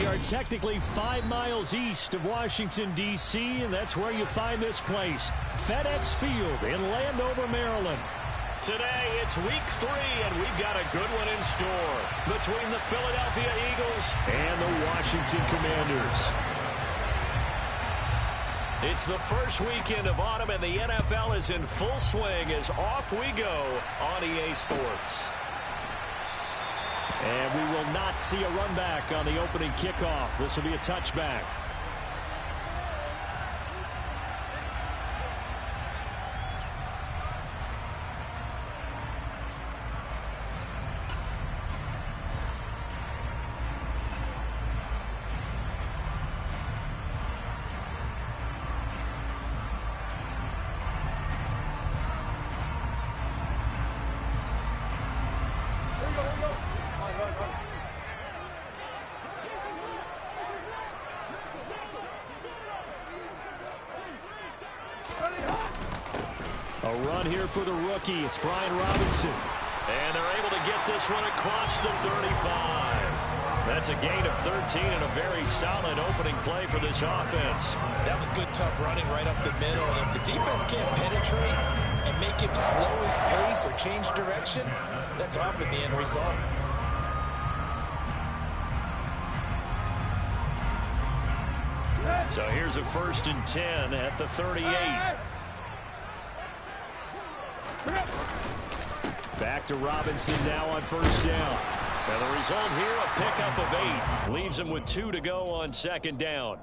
are technically 5 miles east of Washington, D.C., and that's where you find this place, FedEx Field in Landover, Maryland. Today, it's week 3, and we've got a good one in store between the Philadelphia Eagles and the Washington Commanders. It's the first weekend of autumn, and the NFL is in full swing as off we go on EA Sports. And we will not see a run back on the opening kickoff. This will be a touchback. A run here for the rookie. It's Brian Robinson. And they're able to get this one across the 35. That's a gain of 13 and a very solid opening play for this offense. That was good, tough running right up the middle. And if the defense can't penetrate and make him slow his pace or change direction, that's often the end result. So here's a 1st and 10 at the 38. Back to Robinson now on 1st down. And the result here, a pickup of 8. Leaves him with 2 to go on 2nd down.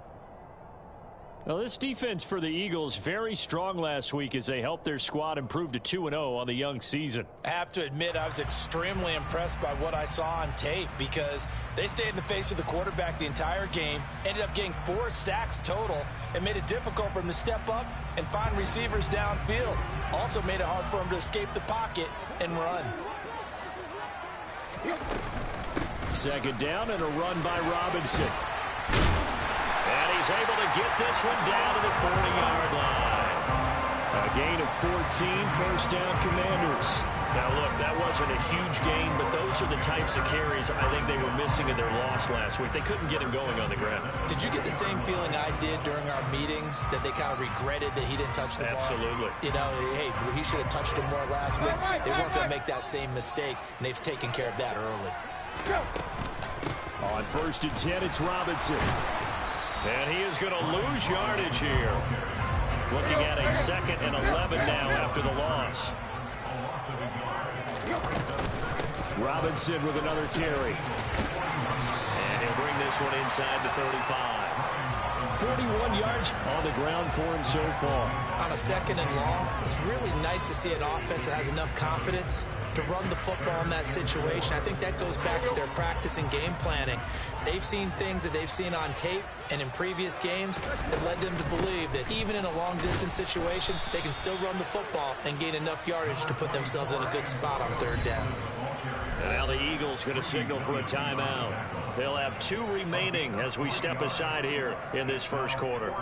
Now, this defense for the Eagles very strong last week as they helped their squad improve to 2-0 on the young season. I have to admit, I was extremely impressed by what I saw on tape because they stayed in the face of the quarterback the entire game, ended up getting 4 sacks total, and made it difficult for him to step up and find receivers downfield. Also made it hard for him to escape the pocket and run. 2nd down and a run by Robinson. And he's able to get this one down to the 40-yard line. A gain of 14, 1st down Commanders. Now, look, that wasn't a huge gain, but those are the types of carries I think they were missing in their loss last week. They couldn't get him going on the ground. Did you get the same feeling I did during our meetings, that they kind of regretted that he didn't touch the ball? Absolutely. You know, hey, he should have touched him more last week. They weren't going to make that same mistake, and they've taken care of that early. On 1st and 10, it's Robinson. And he is going to lose yardage here. Looking at a 2nd and 11 now after the loss. Robinson with another carry. And he'll bring this one inside the 35. 41 yards on the ground for him so far. On a 2nd and long, it's really nice to see an offense that has enough confidence to run the football in that situation. I think that goes back to their practice and game planning. They've seen things that they've seen on tape and in previous games that led them to believe that even in a long-distance situation, they can still run the football and gain enough yardage to put themselves in a good spot on 3rd down. And now the Eagles going to signal for a timeout. They'll have 2 remaining as we step aside here in this 1st quarter.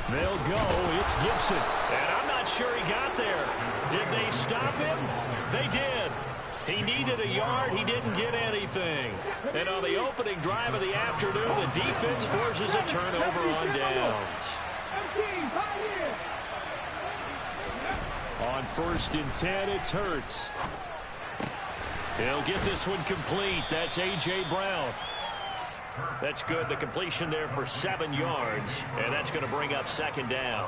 They'll go. It's Gibson. And I'm not sure he got there. Did they stop him? They did. He needed a yard. He didn't get anything. And on the opening drive of the afternoon, the defense forces a turnover on downs. On 1st and 10, it's Hurts. He'll get this one complete. That's A.J. Brown. That's good. The completion there for 7 yards, and that's going to bring up 2nd down.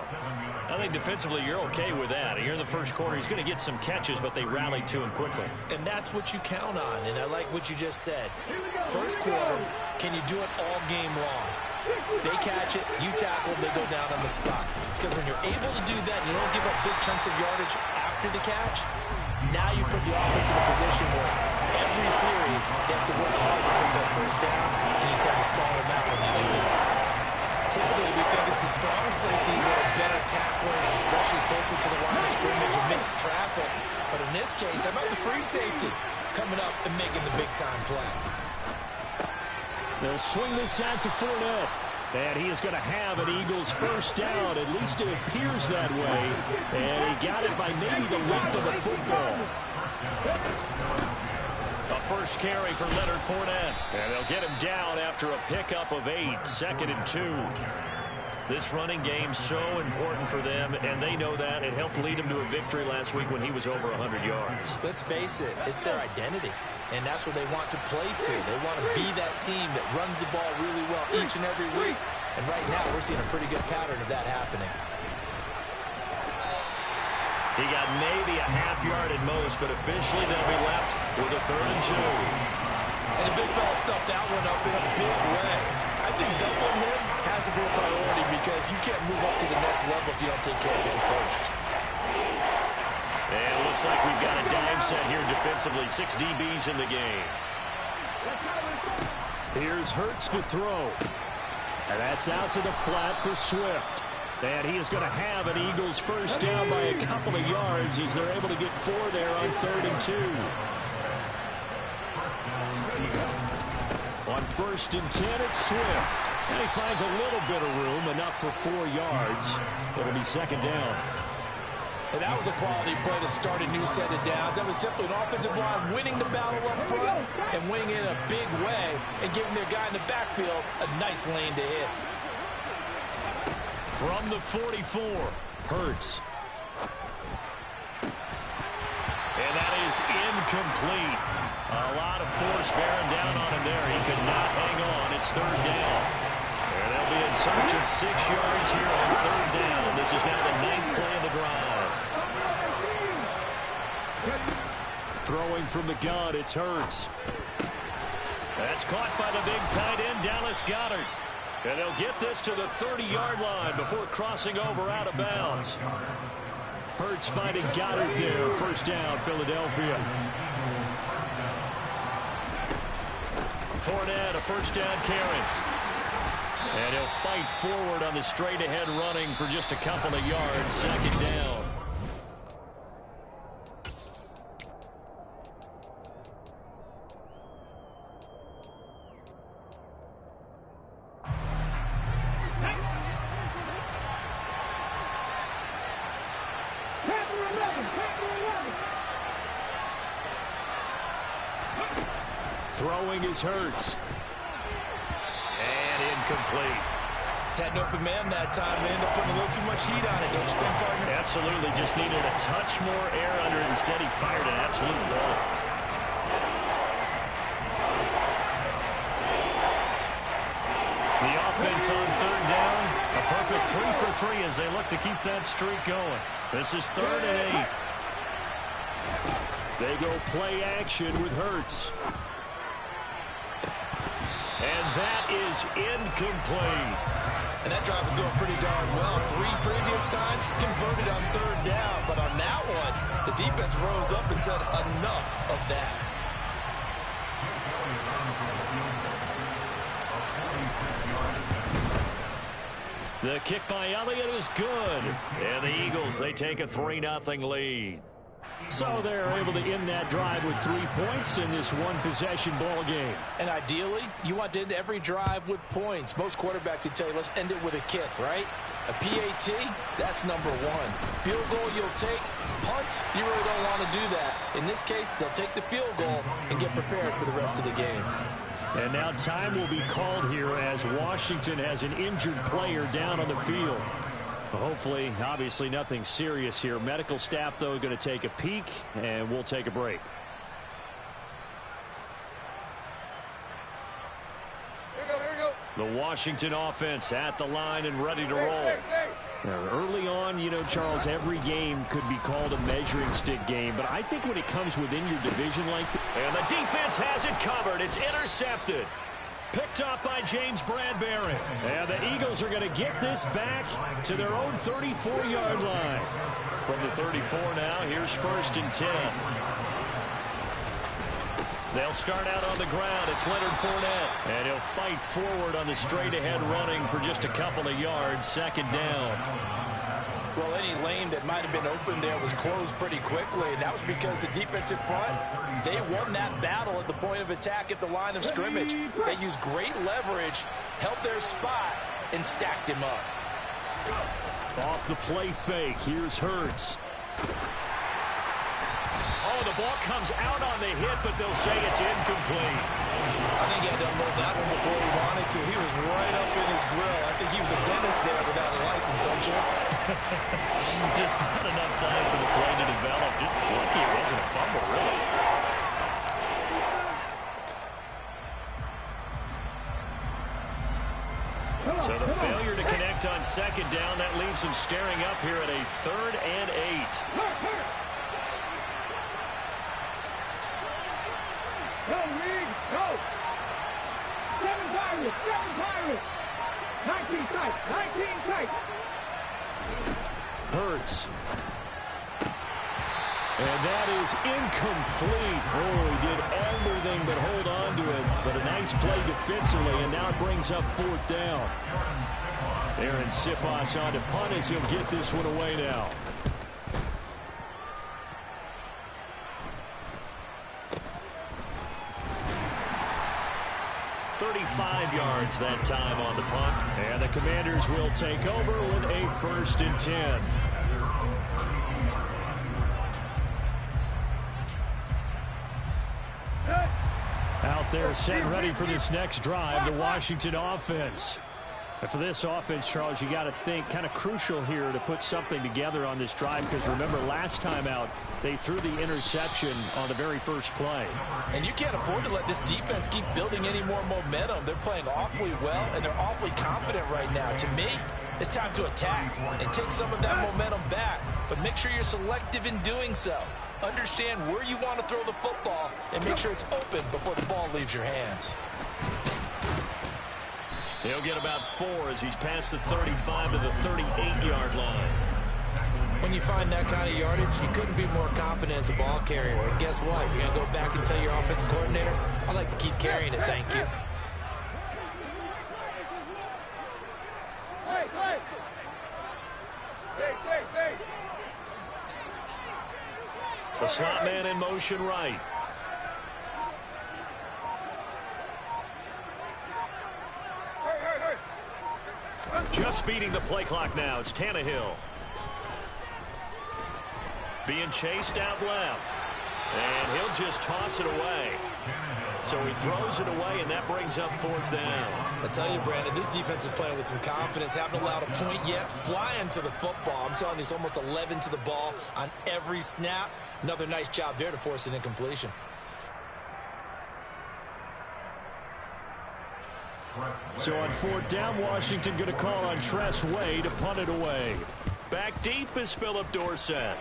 I think defensively you're okay with that. Here in the 1st quarter, he's going to get some catches, but they rallied to him quickly. And that's what you count on, and I like what you just said. 1st quarter, can you do it all game long? They catch it, you tackle, they go down on the spot. Because when you're able to do that, you don't give up big chunks of yardage after the catch, now you put the offense in a position where every series they have to work hard to pick up 1st downs, and you tend to stall them out when you do that. Typically, we think it's the strong safeties that are better tacklers, especially closer to the line of scrimmage amidst traffic. But in this case, how about the free safety coming up and making the big-time play? They'll swing this out to Fournette. And he is going to have an Eagles first down. At least it appears that way. And he got it by maybe the length of the football. A first carry for Leonard Fournette. And they'll get him down after a pickup of 8. 2nd and 2. This running game so important for them, and they know that. It helped lead him to a victory last week when he was over 100 yards. Let's face it, it's their identity, and that's what they want to play to. They want to be that team that runs the ball really well each and every week, and right now we're seeing a pretty good pattern of that happening. He got maybe a half yard at most, but officially they'll be left with a 3rd and 2. And the big fella stuffed that one up in a big way. I think doubling him has to be a priority because you can't move up to the next level if you don't take care of him first. And it looks like we've got a dime set here defensively. 6 DBs in the game. Here's Hurts to throw. And that's out to the flat for Swift. And he is going to have an Eagles first down by a couple of yards as they're able to get 4 there on 3rd and 2. On 1st and 10, it's Swift. And he finds a little bit of room, enough for 4 yards. It'll be 2nd down. And that was a quality play to start a new set of downs. That was simply an offensive line winning the battle up front and winning it in a big way and giving their guy in the backfield a nice lane to hit. From the 44, Hurts. And that is incomplete. A lot of force bearing down on him there. He could not hang on. It's 3rd down. And they'll be in search of 6 yards here on 3rd down. This is now the 9th play of the drive. Throwing from the gun, it's Hurts. That's caught by the big tight end, Dallas Goedert. And they'll get this to the 30-yard line before crossing over out of bounds. Hurts finding Goddard there. First down, Philadelphia. Fournette, a first down carry. And he'll fight forward on the straight-ahead running for just a couple of yards. 2nd down. Throwing is Hurts. And incomplete. Had an open man that time. They ended up putting a little too much heat on it, don't you think, partner? Absolutely. Just needed a touch more air under it. Instead, he fired an absolute bullet. The offense on 3rd down. A perfect 3 for 3 as they look to keep that streak going. This is 3rd and 8. They go play action with Hurts. And that is incomplete. And that drive is going pretty darn well. 3 previous times converted on 3rd down. But on that one, the defense rose up and said enough of that. The kick by Elliott is good. And the Eagles, they take a 3-0 lead. So they're able to end that drive with 3 points in this one-possession ball game. And ideally, you want to end every drive with points. Most quarterbacks would tell you, let's end it with a kick, right? A PAT, that's number 1. Field goal you'll take. Punts, you really don't want to do that. In this case, they'll take the field goal and get prepared for the rest of the game. And now time will be called here as Washington has an injured player down on the field. Hopefully, obviously nothing serious here. Medical staff, though, going to take a peek, and we'll take a break. Here we go. The Washington offense at the line and ready to roll. Now, early on, you know, Charles, every game could be called a measuring stick game, but I think when it comes within your division like that, and the defense has it covered. It's intercepted. Picked up by James Bradbury. And the Eagles are going to get this back to their own 34-yard line. From the 34 now, here's 1st and 10. They'll start out on the ground. It's Leonard Fournette. And he'll fight forward on the straight-ahead running for just a couple of yards. 2nd down. Well, any lane that might have been open there was closed pretty quickly, and that was because the defensive front, they won that battle at the point of attack at the line of scrimmage. They used great leverage, held their spot, and stacked him up. Off the play fake. Here's Hurts. Oh, the ball comes out on the hit, but they'll say it's incomplete. I think he had to unload that one before he wanted to. He was right up in his grill. I think he was a dentist there without a license, don't you? Just not enough time for the play to develop. Just lucky it wasn't a fumble, really. So the failure to connect on second down, that leaves them staring up here at a 3rd and 8. Go, Reed, go! 7 Pirates, 7 Pirates! 19 tight, 19 tight! Hurts. And that is incomplete. Oh, he did everything but hold on to it. But a nice play defensively, and now it brings up 4th down. Aaron Siposs on to punt as he'll get this one away now. .35 yards that time on the punt. And the Commanders will take over with a 1st and 10. Out there set ready for this next drive, the Washington offense. And for this offense, Charles, you got to think kind of crucial here to put something together on this drive, because remember last time out they threw the interception on the very first play. And you can't afford to let this defense keep building any more momentum. They're playing awfully well, and they're awfully confident right now. To me, it's time to attack and take some of that momentum back, but make sure you're selective in doing so. Understand where you want to throw the football and make sure it's open before the ball leaves your hands. He'll get about 4 as he's past the 35 to the 38-yard line. When you find that kind of yardage, you couldn't be more confident as a ball carrier. And guess what? You're going to go back and tell your offensive coordinator, I'd like to keep carrying it, thank you. Hey, hey! Hey! The slot man in motion right. Just beating the play clock now. It's Tannehill. Being chased out left. And he'll just toss it away. So he throws it away, and that brings up 4th down. I tell you, Brandon, this defense is playing with some confidence. Haven't allowed a point yet. Flying to the football. I'm telling you, it's almost 11 to the ball on every snap. Another nice job there to force an incompletion. So on 4th down, Washington going to call on Tress Way to punt it away. Back deep is Philip Dorsett.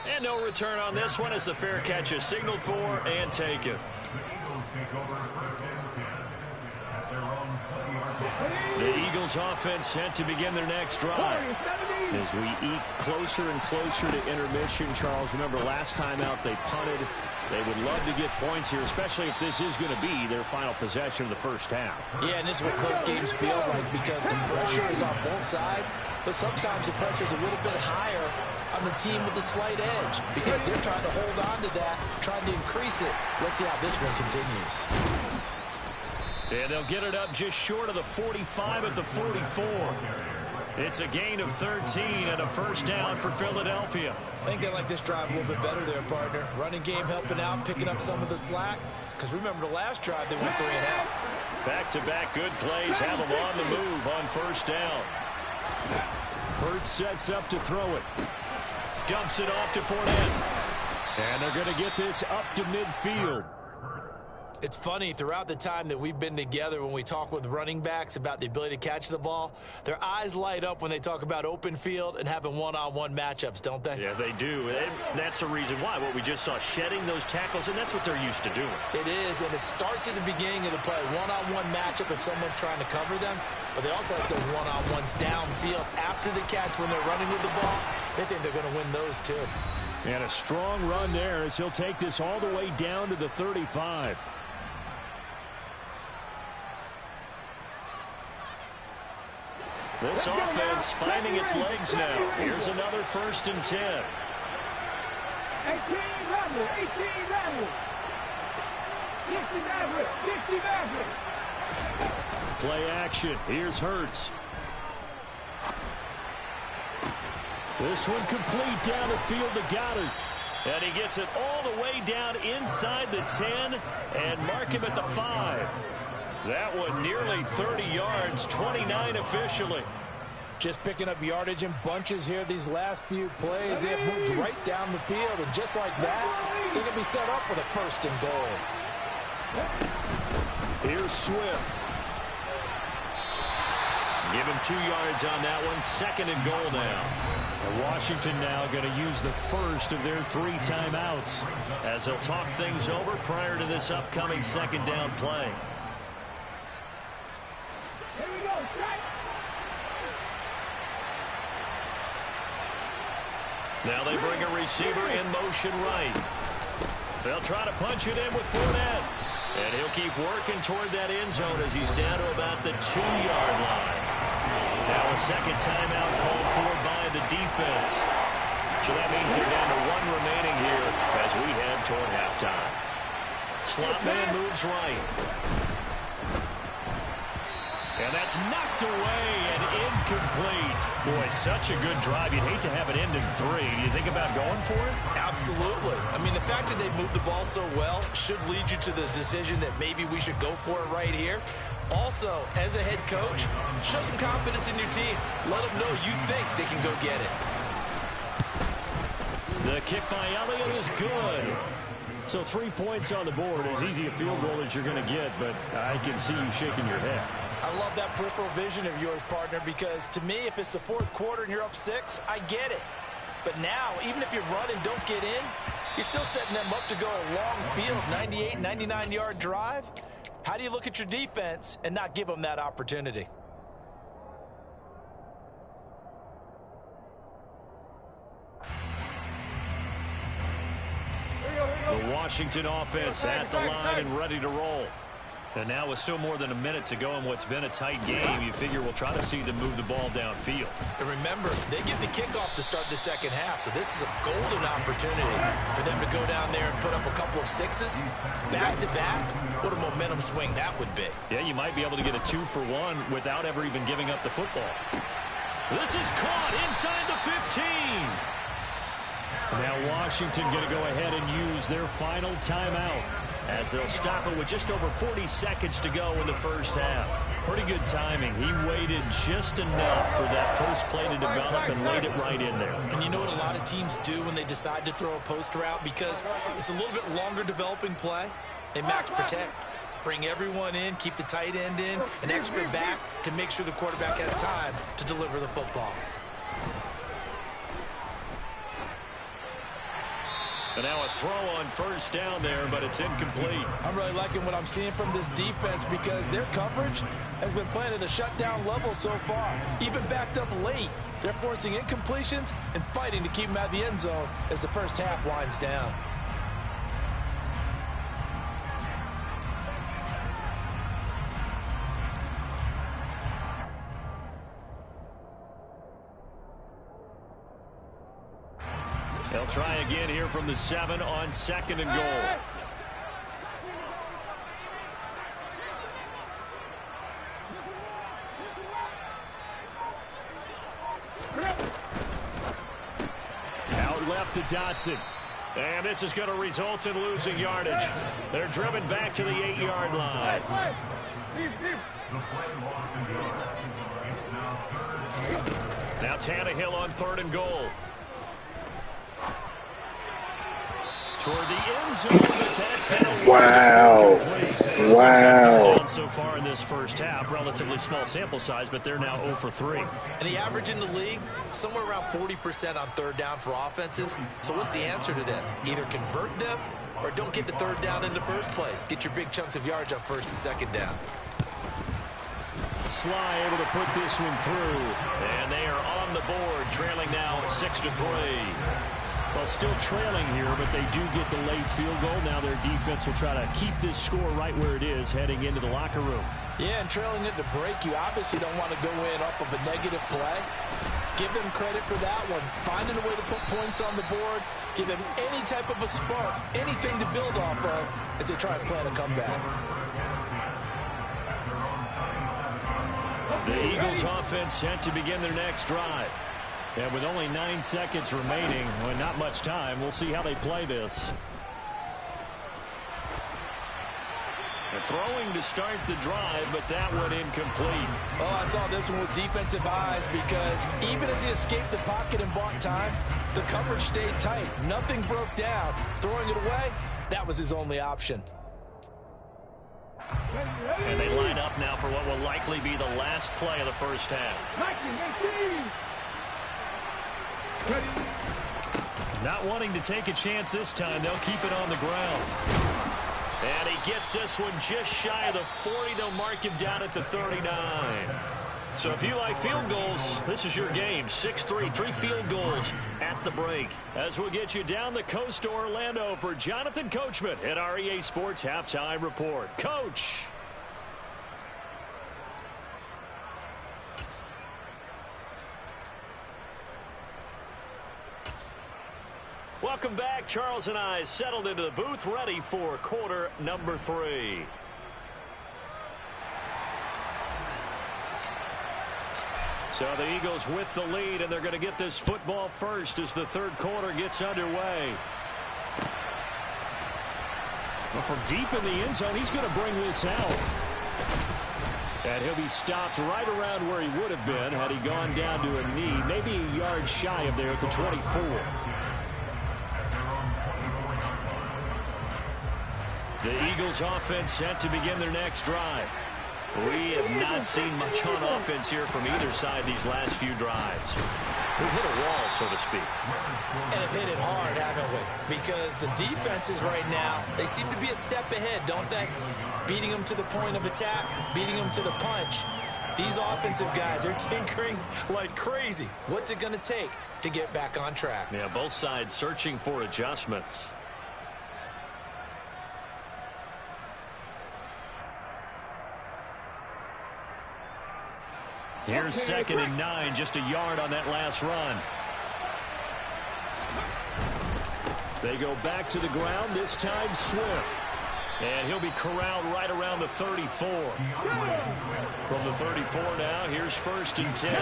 And no return on this one as the fair catch is signaled for and taken. The Eagles offense set to begin their next drive. As we eke closer and closer to intermission, Charles, remember last time out they punted. They would love to get points here, especially if this is going to be their final possession of the first half. Yeah, and this is what close games feel like, because the pressure is on both sides, but sometimes the pressure is a little bit higher on the team with the slight edge, because they're trying to hold on to that, trying to increase it. Let's see how this one continues. And they'll get it up just short of the 45 at the 44. It's a gain of 13 and a 1st down for Philadelphia. I think they like this drive a little bit better there, partner. Running game helping out, picking up some of the slack. Because remember the last drive, they went 3 and out. Back-to-back good plays have them on the move on 1st down. Hurts sets up to throw it. Dumps it off to Fournette. And they're going to get this up to midfield. It's funny, throughout the time that we've been together, when we talk with running backs about the ability to catch the ball, their eyes light up when they talk about open field and having one-on-one matchups, don't they? Yeah, they do. And that's the reason why. What we just saw, shedding those tackles, and that's what they're used to doing. It is, and it starts at the beginning of the play. One-on-one matchup if someone's trying to cover them, but they also like those one-on-ones downfield after the catch when they're running with the ball. They think they're going to win those too. And a strong run there as he'll take this all the way down to the 35. This offense finding its legs now. Here's another 1st and 10. 18 Maverick, 18 Maverick. 50 Maverick, 50 Maverick. play action. Here's Hurts. This one complete down the field to Goddard. And he gets it all the way down inside the 10 and mark him at the 5. That one nearly 30 yards, 29 officially. Just picking up yardage in bunches here these last few plays. They have moved right down the field, and just like that, they're going to be set up with a 1st and goal. Here's Swift. Give him 2 yards on that one. 2nd and goal now. And Washington now going to use the first of their 3 timeouts as they'll talk things over prior to this upcoming 2nd down play. Here we go, strike. Now they bring a receiver in motion right. They'll try to punch it in with Fournette. And he'll keep working toward that end zone as he's down to about the 2-yard line. Now a 2nd timeout called for by the defense. So that means they're down to 1 remaining here as we head toward halftime. Slot man moves right. And that's knocked away and incomplete. Boy, such a good drive. You'd hate to have it end in 3. Do you think about going for it? Absolutely. I mean, the fact that they moved the ball so well should lead you to the decision that maybe we should go for it right here. Also, as a head coach, show some confidence in your team. Let them know you think they can go get it. The kick by Elliott is good. So 3 points on the board, as easy a field goal as you're going to get, but I can see you shaking your head. I love that peripheral vision of yours, partner, because to me, if it's the 4th quarter and you're up 6, I get it. But now, even if you run and don't get in, you're still setting them up to go a long field, 98, 99-yard drive. How do you look at your defense and not give them that opportunity? The Washington offense at the line and ready to roll. And now with still more than a minute to go in what's been a tight game, you figure we'll try to see them move the ball downfield. And remember, they get the kickoff to start the 2nd half, so this is a golden opportunity for them to go down there and put up a couple of 6s back-to-back. What a momentum swing that would be. Yeah, you might be able to get a 2-for-1 without ever even giving up the football. This is caught inside the 15. Now Washington going to go ahead and use their final timeout as they'll stop it with just over 40 seconds to go in the 1st half. Pretty good timing. He waited just enough for that post play to develop and laid it right in there. And you know what a lot of teams do when they decide to throw a post route? Because it's a little bit longer developing play. They max protect. Bring everyone in, keep the tight end in, an extra back to make sure the quarterback has time to deliver the football. And now a throw on 1st down there, but it's incomplete. I'm really liking what I'm seeing from this defense because their coverage has been playing at a shutdown level so far. Even backed up late, they're forcing incompletions and fighting to keep them out of the end zone as the 1st half winds down. They'll try again here from the 7 on 2nd and goal. Out left to Dotson. And this is going to result in losing yardage. They're driven back to the 8-yard line. Now Tannehill on 3rd and goal. Toward the end zone, but that's Wow. So far in this 1st half, relatively small sample size, but they're now 0 for 3. And the average in the league, somewhere around 40% on 3rd down for offenses. So what's the answer to this? Either convert them or don't get the 3rd down in the first place. Get your big chunks of yards on 1st and 2nd down. Sly able to put this one through, and they are on the board, trailing now at 6-3. Well, still trailing here, but they do get the late field goal. Now their defense will try to keep this score right where it is heading into the locker room. Yeah, and trailing it to break, you obviously don't want to go in off of a negative play. Give them credit for that one. Finding a way to put points on the board, give them any type of a spark, anything to build off of as they try and plan a comeback. The Eagles offense set to begin their next drive. And with only 9 seconds remaining, well, not much time, we'll see how they play this. They're throwing to start the drive, but that one incomplete. Oh, I saw this one with defensive eyes because even as he escaped the pocket and bought time, the coverage stayed tight. Nothing broke down. Throwing it away, that was his only option. And they line up now for what will likely be the last play of the first half. Not wanting to take a chance this time, they'll keep it on the ground. And he gets this one just shy of the 40. They'll mark him down at the 39. So if you like field goals, this is your game. 6-3, 3 field goals at the break. As we'll get you down the coast to Orlando for Jonathan Coachman at our EA Sports Halftime Report. Coach. Welcome back. Charles and I settled into the booth, ready for quarter number 3. So the Eagles with the lead, and they're going to get this football first as the third quarter gets underway. Well, from deep in the end zone, he's going to bring this out. And he'll be stopped right around where he would have been had he gone down to a knee, maybe a yard shy of there at the 24. The Eagles offense set to begin their next drive. We have not seen much on offense here from either side these last few drives. We've hit a wall, so to speak. And have hit it hard, haven't we? Because the defenses right now, they seem to be a step ahead, don't they? Beating them to the point of attack, beating them to the punch. These offensive guys are tinkering like crazy. What's it going to take to get back on track? Yeah, both sides searching for adjustments. Here's 2nd and 9, just a yard on that last run. They go back to the ground, this time Swift. And he'll be corralled right around the 34. From the 34 now, here's 1st and 10.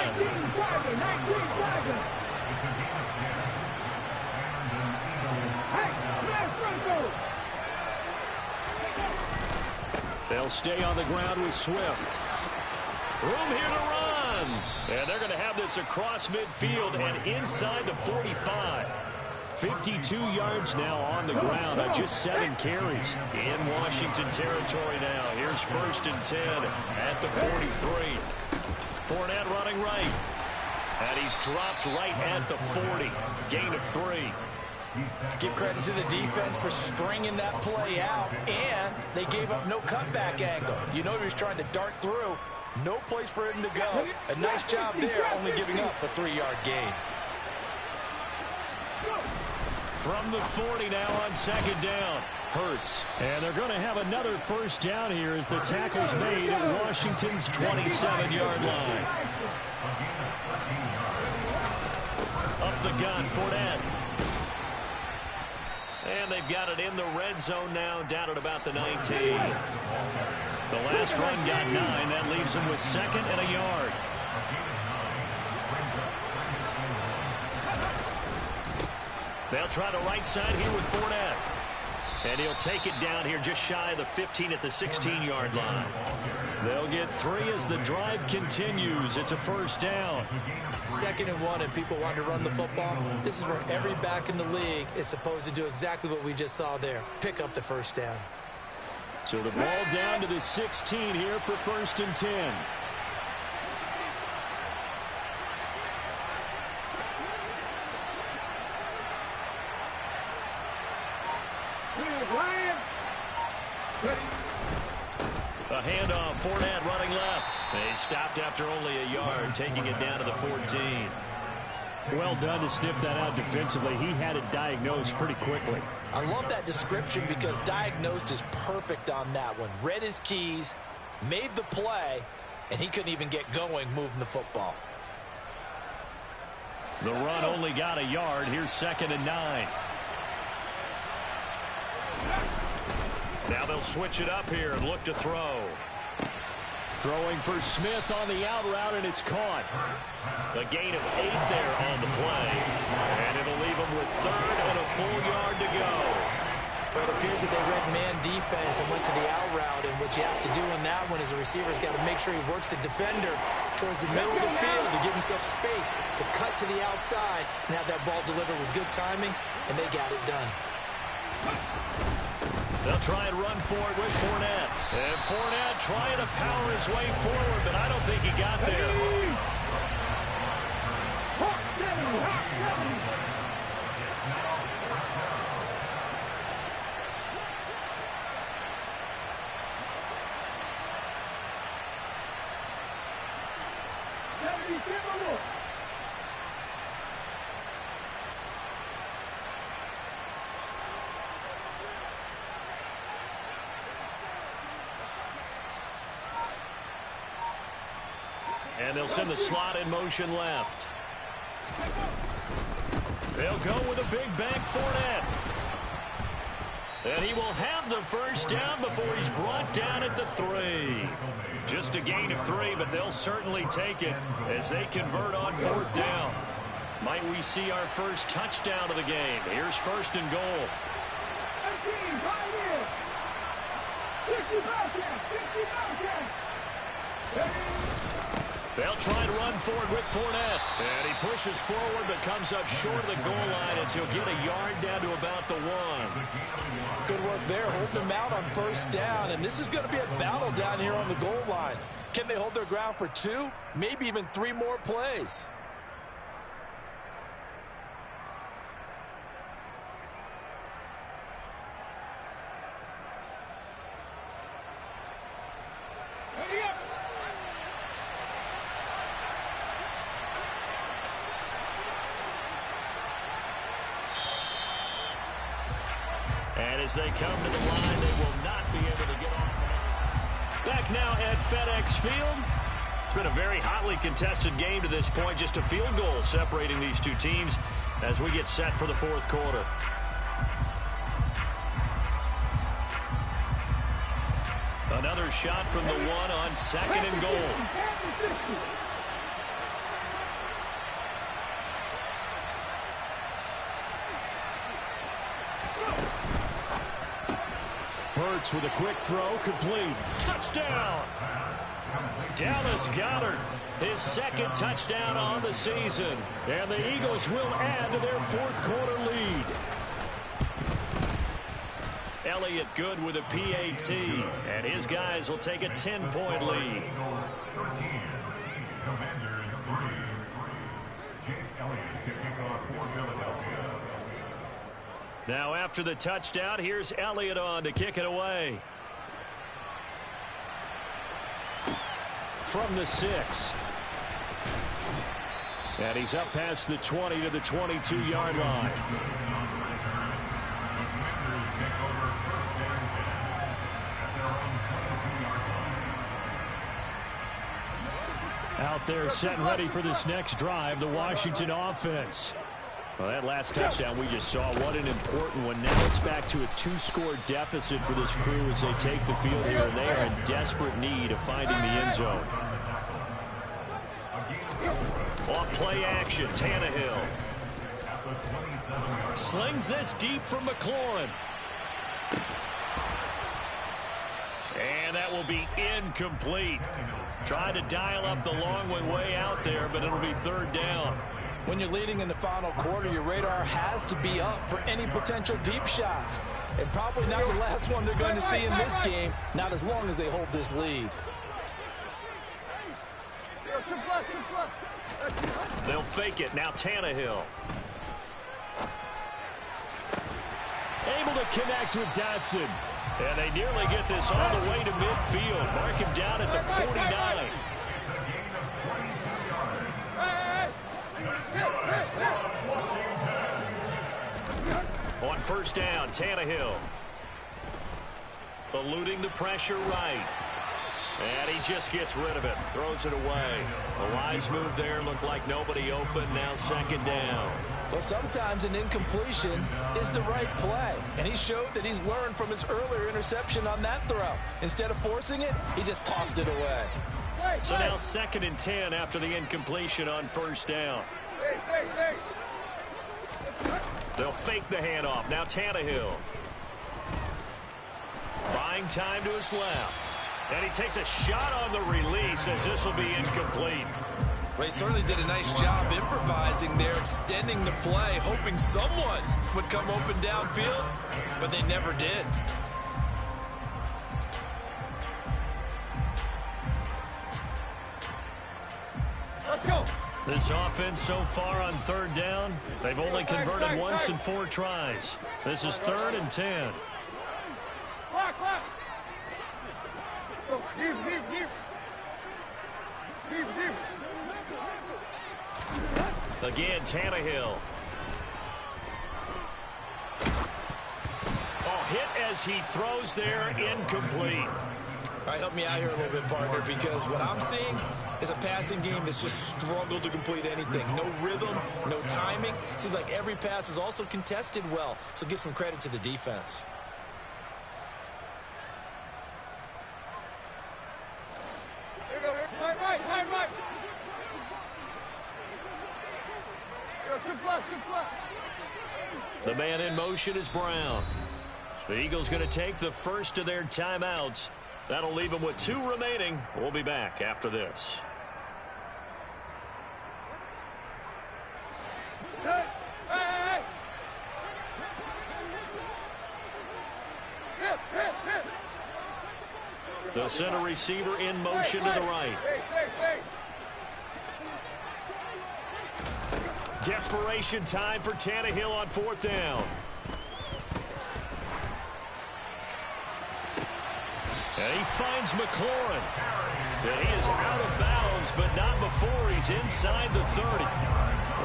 They'll stay on the ground with Swift. Room here to run. And they're going to have this across midfield and inside the 45. 52 yards now on the ground on just 7 carries. In Washington territory now. Here's 1st and 10 at the 43. Fournette running right. And he's dropped right at the 40. Gain of 3. Give credit to the defense for stringing that play out. And they gave up no cutback angle. You know he was trying to dart through. No place for him to go. A nice job there, only giving up a 3-yard gain. From the 40 now on 2nd down. Hurts. And they're going to have another first down here as the tackle's made at Washington's 27-yard line. Up the gun, Fournette. And they've got it in the red zone now, down at about the 19. The last run got 9. That leaves them with 2nd and a yard. They'll try the right side here with Fournette. And he'll take it down here just shy of the 15 at the 16-yard line. They'll get 3 as the drive continues. It's a first down. 2nd and 1 and people want to run the football. This is where every back in the league is supposed to do exactly what we just saw there. Pick up the first down. So the ball down to the 16 here for 1st and 10. A handoff, Fournette running left. They stopped after only a yard, taking it down to the 14. Well done to sniff that out defensively. He had it diagnosed pretty quickly. I love that description because diagnosed is perfect on that one. Read his keys, made the play, and he couldn't even get going moving the football. The run only got a yard. Here's 2nd and 9. Now they'll switch it up here and look to throw. Throwing for Smith on the out route, and it's caught. A gain of 8 there on the play. And it'll leave him with 3rd and a full yard to go. But it appears that they read man defense and went to the out route, and what you have to do in that one is the receiver's got to make sure he works the defender towards the middle of the field to give himself space to cut to the outside and have that ball delivered with good timing, and they got it done. They'll try and run for it with Fournette. And Fournette trying to power his way forward, but I don't think he got there. And they'll send the slot in motion left. They'll go with a big bank Fournette. And he will have the first down before he's brought down at the 3. Just a gain of 3, but they'll certainly take it as they convert on 4th down. Might we see our first touchdown of the game? Here's 1st and goal. They'll try to run forward with Fournette. And he pushes forward but comes up short of the goal line as he'll get a yard down to about the 1. Good work there, holding them out on 1st down. And this is going to be a battle down here on the goal line. Can they hold their ground for 2, maybe even 3 more plays? And as they come to the line, they will not be able to get off. Back now at FedEx Field. It's been a very hotly contested game to this point. Just a field goal separating these two teams as we get set for the 4th quarter. Another shot from the 1 on 2nd and goal. Hurts with a quick throw, complete. Touchdown! Dallas Goedert, his 2nd touchdown on the season. And the Eagles will add to their 4th quarter lead. Elliott good with a PAT, and his guys will take a 10-point lead. Now after the touchdown, here's Elliott on to kick it away. From the 6. And he's up past the 20 to the 22-yard line. Out there set and ready for this next drive, the Washington offense. Well, that last touchdown we just saw, what an important one. Now it's back to a 2-score deficit for this crew as they take the field here, and they are in desperate need of finding the end zone. Off play action, Tannehill. Slings this deep from McLaurin. And that will be incomplete. Tried to dial up the long one way out there, but it'll be 3rd down. When you're leading in the final quarter, your radar has to be up for any potential deep shots. And probably not the last one they're going to see in this game, not as long as they hold this lead. They'll fake it. Now Tannehill. Able to connect with Dotson. And they nearly get this all the way to midfield. Mark him down at the 49. On 1st down, Tannehill. Eluding the pressure right. And he just gets rid of it, throws it away. The wise move there, looked like nobody open, now second down. Well, sometimes an incompletion is the right play, and he showed that he's learned from his earlier interception on that throw. Instead of forcing it, he just tossed it away. So now 2nd and 10 after the incompletion on first down. They'll fake the handoff. Now Tannehill. Buying time to his left. And he takes a shot on the release as this will be incomplete. Ray certainly did a nice job improvising there, extending the play, hoping someone would come open downfield, but they never did. Let's go. This offense so far on 3rd down, they've only converted once in 4 tries. This is 3rd and 10. Clock. Go. Deep. Again, Tannehill. Hit as he throws there, incomplete. All right, help me out here a little bit, partner, because what I'm seeing is a passing game that's just struggled to complete anything. No rhythm, no timing. Seems like every pass is also contested well, so give some credit to the defense. Here we go. Right. The man in motion is Brown. The Eagles going to take the first of their timeouts. That'll leave them with 2 remaining. We'll be back after this. Hey. Hit. The center receiver in motion to the right. Hey. Desperation time for Tannehill on 4th down. And he finds McLaurin. And he is out of bounds, but not before he's inside the 30.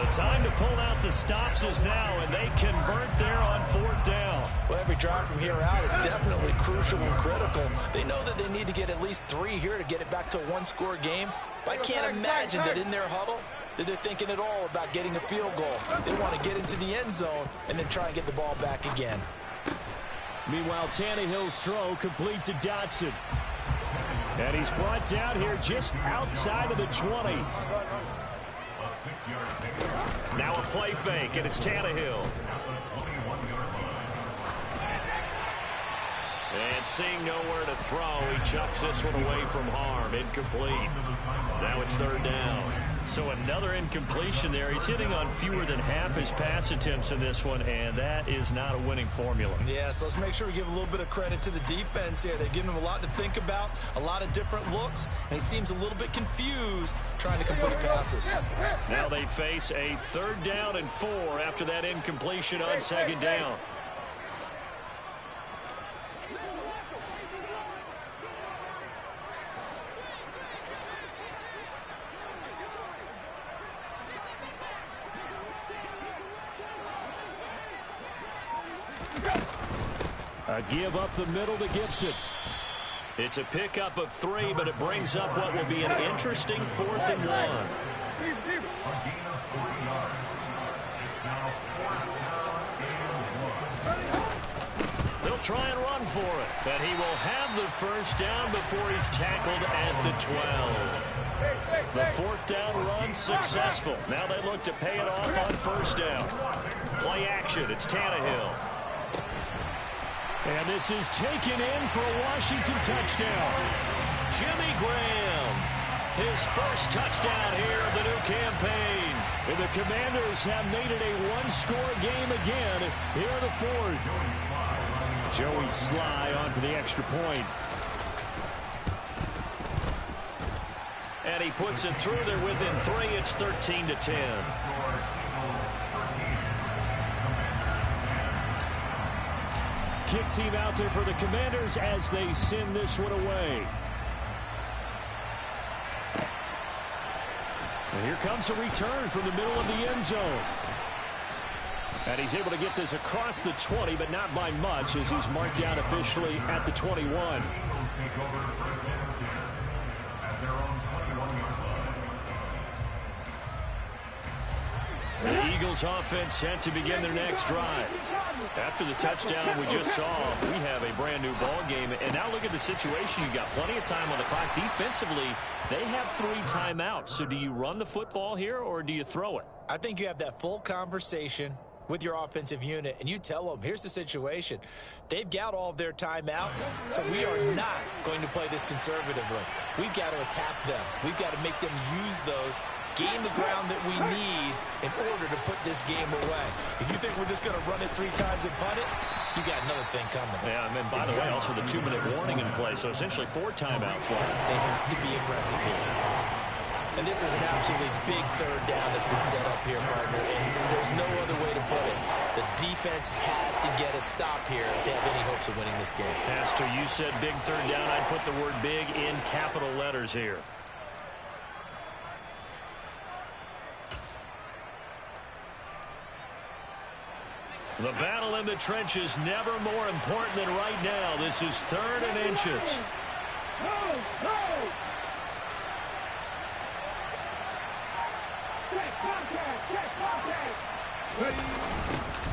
The time to pull out the stops is now, and they convert there on 4th down. Well, every drive from here out is definitely crucial and critical. They know that they need to get at least 3 here to get it back to a 1-score game. But I can't imagine that in their huddle that they're thinking at all about getting a field goal. They want to get into the end zone and then try and get the ball back again. Meanwhile, Tannehill's throw complete to Dotson. And he's brought down here just outside of the 20. Now a play fake, and it's Tannehill. And seeing nowhere to throw, he chucks this one away from harm. Incomplete. Now it's 3rd down. So another incompletion there. He's hitting on fewer than half his pass attempts in this one, and that is not a winning formula. Yeah, so let's make sure we give a little bit of credit to the defense here. They've given him a lot to think about, a lot of different looks, and he seems a little bit confused trying to complete passes. Now they face a 3rd down and 4 after that incompletion on 2nd down. A give up the middle to Gibson. It's a pickup of 3, but it brings up what will be an interesting 4th and 1. They'll try and run for it, but he will have the first down before he's tackled at the 12. The 4th down run successful. Now they look to pay it off on first down. Play action. It's Tannehill. And this is taken in for a Washington touchdown. Jimmy Graham, his first touchdown here of the new campaign. And the Commanders have made it a 1-score game again here in the 4th. Joey Sly on for the extra point. And he puts it through there within 3. It's 13-10. Kick team out there for the Commanders as they send this one away. And here comes a return from the middle of the end zone. And he's able to get this across the 20, but not by much as he's marked down officially at the 21. Eagles offense set to begin their next drive. After the touchdown we just saw, we have a brand new ball game. And now look at the situation. You've got plenty of time on the clock. Defensively, they have 3 timeouts. So do you run the football here or do you throw it? I think you have that full conversation with your offensive unit, and you tell them, here's the situation. They've got all of their timeouts, so we are not going to play this conservatively. We've got to attack them. We've got to make them use those, gain the ground that we need in order to put this game away. If you think we're just going to run it 3 times and punt it, you got another thing coming. Yeah, and by the way, also the 2-minute warning in play, so essentially 4 timeouts left. They have to be aggressive here. And this is an absolutely big 3rd down that's been set up here, partner, and there's no other way to put it. The defense has to get a stop here if they have any hopes of winning this game. Pastor, you said big 3rd down. I'd put the word big in capital letters here. The battle in the trenches never more important than right now. This is 3rd and inches.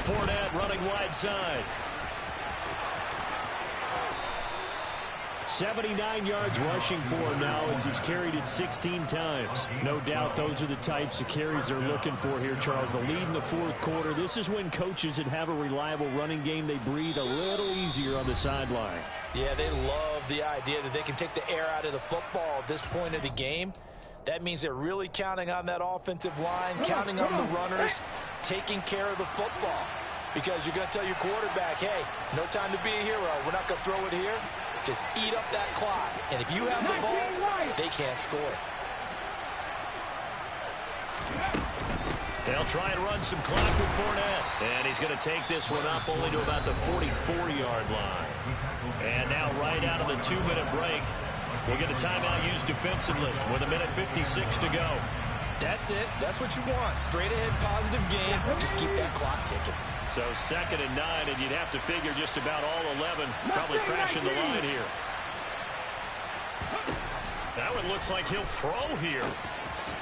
Fournette running wide side. 79 yards rushing for him now as he's carried it 16 times. No doubt those are the types of carries they're looking for here, Charles. The lead in the 4th quarter. This is when coaches that have a reliable running game, they breathe a little easier on the sideline. Yeah, they love the idea that they can take the air out of the football at this point of the game. That means they're really counting on that offensive line, counting on the runners, taking care of the football. Because you're going to tell your quarterback, hey, no time to be a hero. We're not going to throw it here. Just eat up that clock. And if you have the ball, they can't score. They'll try and run some clock with Fournette. And he's going to take this one up only to about the 44-yard line. And now right out of the 2-minute break, we'll get a timeout used defensively with 1:56 to go. That's it. That's what you want. Straight ahead positive game. Just keep that clock ticking. So 2nd and 9, and you'd have to figure just about all 11 probably crashing the line here. That one looks like he'll throw here.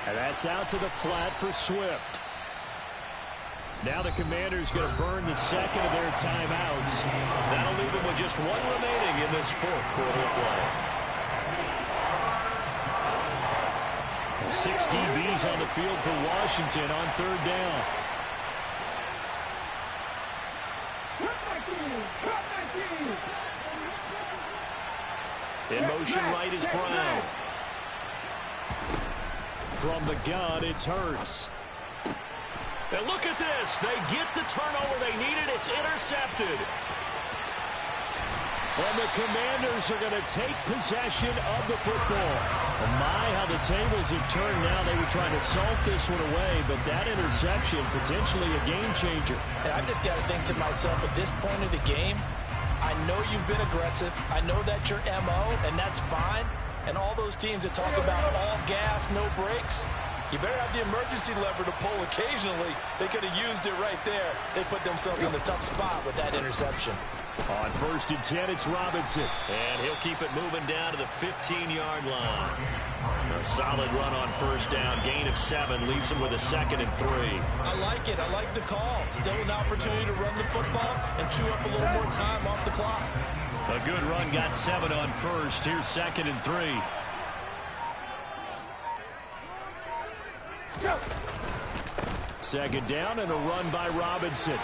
And that's out to the flat for Swift. Now the Commanders going to burn the 2nd of their timeouts. That'll leave them with just 1 remaining in this 4th quarter of play. 6 DBs on the field for Washington on 3rd down. In motion right is Brown. From the gun, it's Hurts. And look at this. They get the turnover they needed. It's intercepted. And the Commanders are going to take possession of the football. Oh my, how the tables have turned now. They were trying to salt this one away, but that interception, potentially a game changer. And I just got to think to myself, at this point of the game, I know you've been aggressive. I know that's your MO, and that's fine. And all those teams that talk about all gas, no brakes, you better have the emergency lever to pull occasionally. They could have used it right there. They put themselves in a tough spot with that interception. On 1st and 10, it's Robinson. And he'll keep it moving down to the 15-yard line. A solid run on 1st down. Gain of 7 leaves him with a 2nd and 3. I like it. I like the call. Still an opportunity to run the football and chew up a little more time off the clock. A good run, got 7 on 1st. Here's 2nd and 3. Second down and a run by Robinson.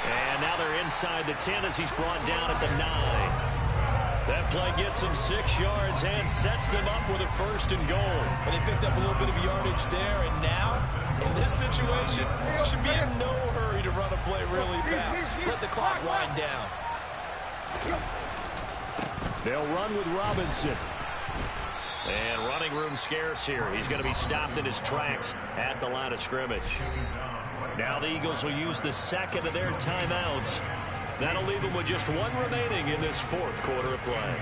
And now they're inside the 10 as he's brought down at the 9. That play gets him 6 yards and sets them up with a 1st and goal. And they picked up a little bit of yardage there, and now, in this situation, should be in no hurry to run a play really fast. Let the clock wind down. They'll run with Robinson. And running room scarce here. He's going to be stopped in his tracks at the line of scrimmage. Now the Eagles will use the 2nd of their timeouts. That'll leave them with just 1 remaining in this 4th quarter of play.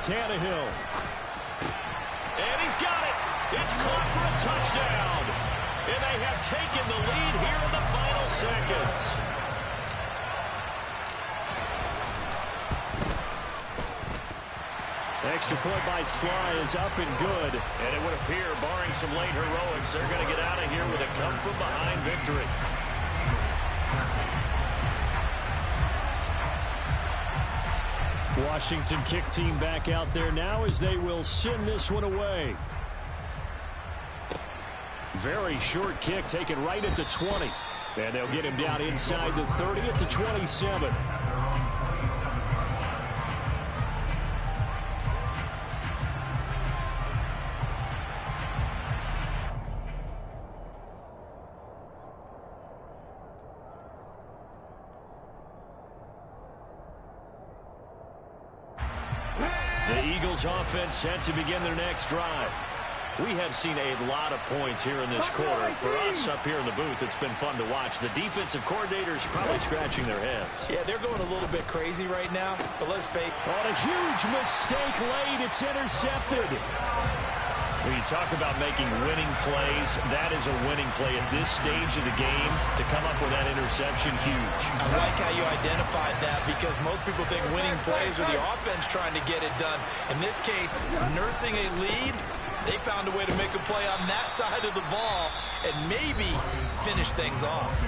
Tannehill. And he's got it. It's caught for a touchdown. And they have taken the lead here in the final seconds. Extra point by Sly is up and good. And it would appear, barring some late heroics, they're going to get out of here with a come-from-behind victory. Washington kick team back out there now as they will send this one away. Very short kick taken right at the 20. And they'll get him down inside the 30 at the 27. The Eagles offense set to begin their next drive. We have seen a lot of points here in this quarter. For us up here in the booth, it's been fun to watch. The defensive coordinators probably scratching their heads. Yeah, they're going a little bit crazy right now, but let's face it. On a huge mistake late, it's intercepted. When you talk about making winning plays, that is a winning play at this stage of the game. To come up with that interception, huge. I like how you identified that because most people think winning plays are the offense trying to get it done. In this case, nursing a lead, they found a way to make a play on that side of the ball and maybe finish things off.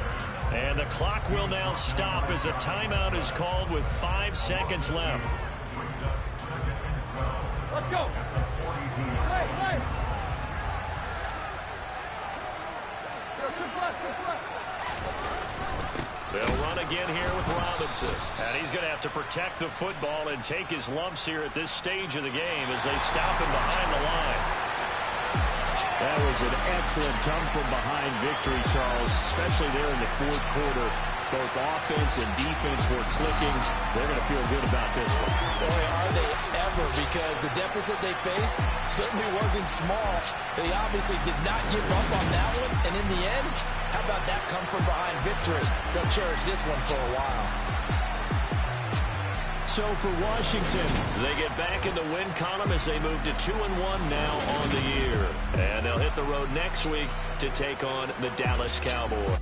And the clock will now stop as a timeout is called with 5 seconds left. Let's go. Play, play. They'll run again here with Robinson. And he's going to have to protect the football and take his lumps here at this stage of the game as they stop him behind the line. That was an excellent come-from-behind victory, Charles, especially there in the fourth quarter. Both offense and defense were clicking. They're going to feel good about this one. Boy, are they ever, because the deficit they faced certainly wasn't small. They obviously did not give up on that one, and in the end, how about that come-from-behind victory? They'll cherish this one for a while. So for Washington, they get back in the win column as they move to 2-1 now on the year. And they'll hit the road next week to take on the Dallas Cowboys.